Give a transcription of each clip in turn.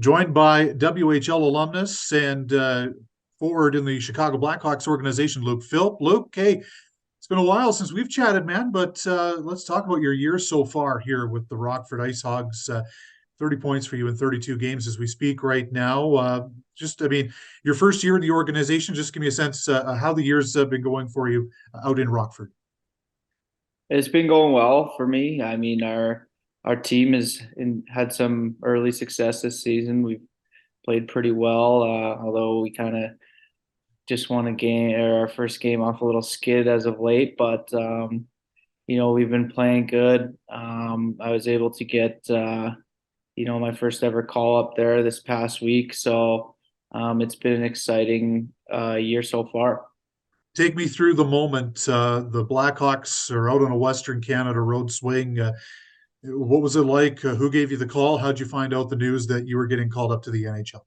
Joined by WHL alumnus and forward in the Chicago Blackhawks organization, Luke Philp. Luke, hey, it's been a while since we've chatted, man, but let's talk about your year so far here with the Rockford Ice Hogs. 30 points for you in 32 games as we speak right now. Your first year in the organization, just give me a sense how the year's been going for you out in Rockford. It's been going well for me. I mean, our team had some early success this season. We've played pretty well, although we kind of just won a game or our first game off a little skid as of late. But we've been playing good. I was able to get my first ever call up there this past week, so it's been an exciting year so far. Take me through the moment. The Blackhawks are out on a Western Canada road swing. What was it like? Who gave you the call? How'd you find out the news that you were getting called up to the NHL?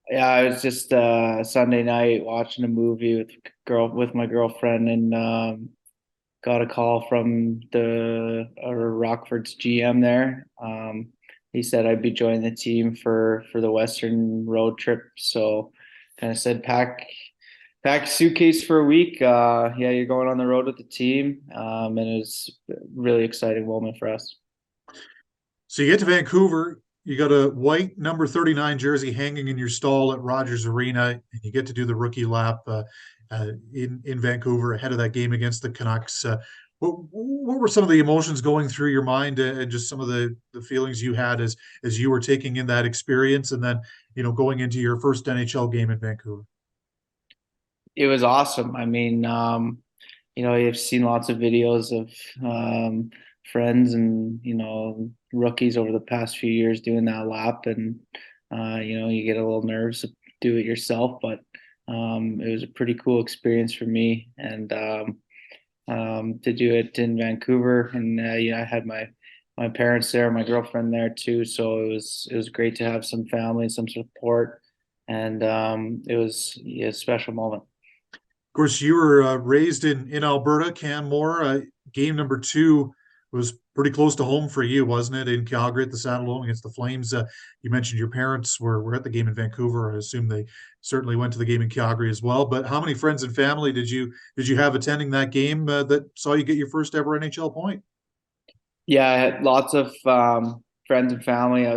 Yeah, I was just Sunday night watching a movie with my girlfriend, and got a call from the Rockford's GM there. He said I'd be joining the team for the Western road trip. So kind of said pack a suitcase for a week. Yeah, you're going on the road with the team, and it was a really exciting moment for us. So you get to Vancouver, you got a white number 39 jersey hanging in your stall at Rogers Arena, and you get to do the rookie lap in Vancouver ahead of that game against the Canucks. What were some of the emotions going through your mind and just some of the feelings you had as you were taking in that experience and then, going into your first NHL game in Vancouver? It was awesome. I mean, you've seen lots of videos of friends and rookies over the past few years doing that lap, and you get a little nervous to do it yourself, but it was a pretty cool experience for me, and to do it in Vancouver, and I had my parents there, my girlfriend there too, so it was great to have some family, some support, and it was a special moment. Of course, you were raised in Alberta, Canmore. Game number two was pretty close to home for you, wasn't it? In Calgary at the Saddledome against the Flames. You mentioned your parents were at the game in Vancouver. I assume they certainly went to the game in Calgary as well. But how many friends and family did you have attending that game that saw you get your first ever NHL point? Yeah, I had lots of friends and family. I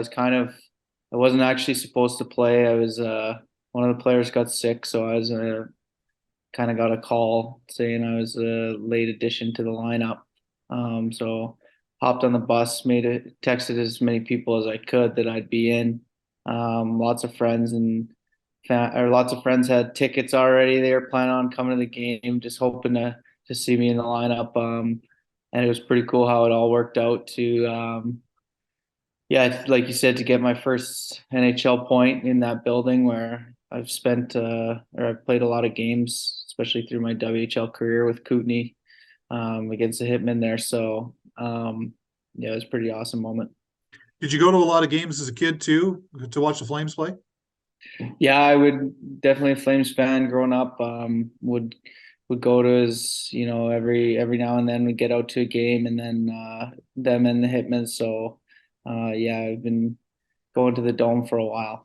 wasn't actually supposed to play. I was one of the players got sick, so I was kind of got a call saying I was a late addition to the lineup. So hopped on the bus, texted as many people as I could that I'd be in. Lots of friends or lots of friends had tickets already. They were planning on coming to the game, just hoping to see me in the lineup. And it was pretty cool how it all worked out to yeah, like you said, to get my first NHL point in that building where I've played a lot of games, especially through my WHL career with Kootenay against the Hitmen there. So yeah, it was a pretty awesome moment. Did you go to a lot of games as a kid too to watch the Flames play? Yeah, I would definitely a Flames fan growing up. Would go to his, every now and then we get out to a game, and then them and the Hitmen. So yeah, I've been going to the Dome for a while.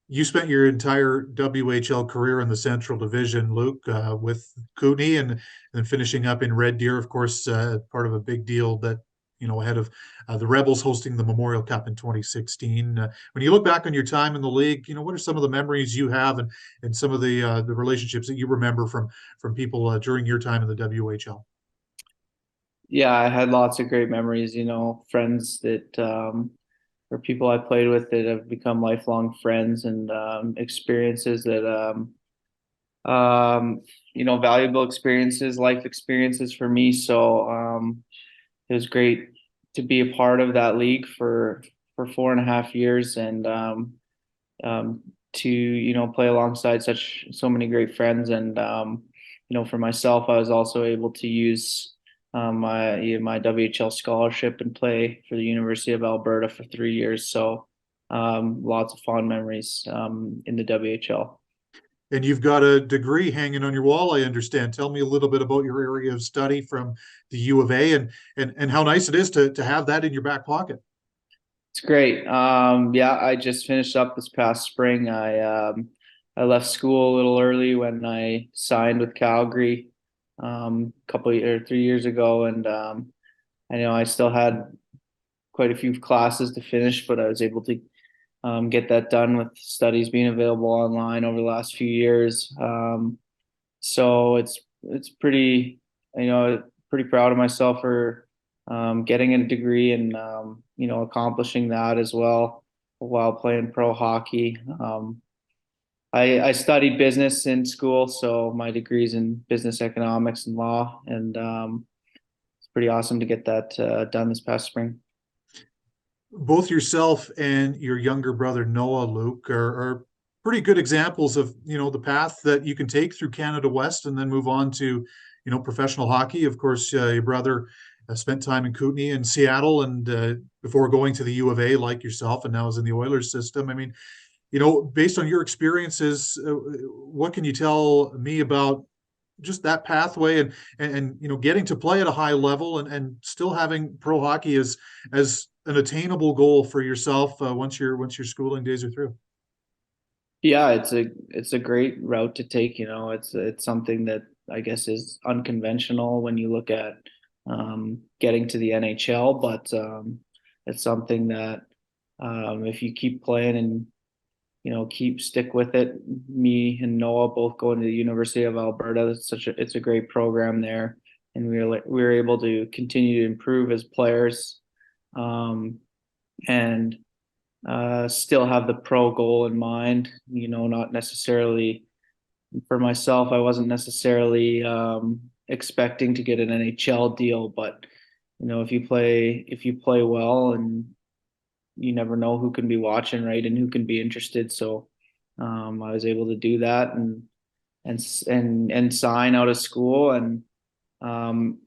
You spent your entire WHL career in the Central Division, Luke, with Kootenay and then finishing up in Red Deer, of course, part of a big deal that, ahead of the Rebels hosting the Memorial Cup in 2016. When you look back on your time in the league, what are some of the memories you have and some of the relationships that you remember from people during your time in the WHL? Yeah, I had lots of great memories, friends that or people I played with that have become lifelong friends, and experiences that valuable experiences, life experiences for me. So it was great to be a part of that league for 4.5 years, and to play alongside so many great friends, and for myself, I was also able to use my WHL scholarship and play for the University of Alberta for 3 years. So lots of fond memories in the WHL. And you've got a degree hanging on your wall, I understand. Tell me a little bit about your area of study from the U of A and how nice it is to have that in your back pocket. It's great. Yeah, I just finished up this past spring. I left school a little early when I signed with Calgary, a couple or 3 years ago, and I know I still had quite a few classes to finish, but I was able to get that done with studies being available online over the last few years. So it's pretty, pretty proud of myself for getting a degree and accomplishing that as well while playing pro hockey. I studied business in school, so my degree's in business economics and law, and it's pretty awesome to get that done this past spring. Both yourself and your younger brother Noah, Luke, are pretty good examples of the path that you can take through Canada West and then move on to professional hockey. Of course, your brother spent time in Kootenay and Seattle, and before going to the U of A, like yourself, and now is in the Oilers system. I mean, based on your experiences, what can you tell me about just that pathway and getting to play at a high level and still having pro hockey as an attainable goal for yourself once your schooling days are through? Yeah, it's a great route to take. It's something that I guess is unconventional when you look at getting to the NHL, but it's something that if you keep playing and keep stick with it. Me and Noah both going to the University of Alberta. It's a great program there, and we were able to continue to improve as players, and still have the pro goal in mind. Not necessarily for myself. I wasn't necessarily expecting to get an NHL deal, but if you play well, and you never know who can be watching, right, and who can be interested. So I was able to do that and sign out of school, and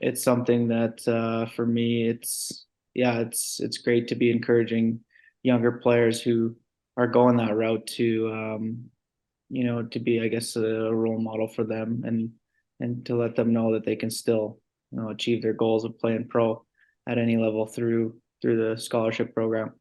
it's something that for me, it's great to be encouraging younger players who are going that route to to be, I guess, a role model for them, and to let them know that they can still achieve their goals of playing pro at any level through the scholarship program.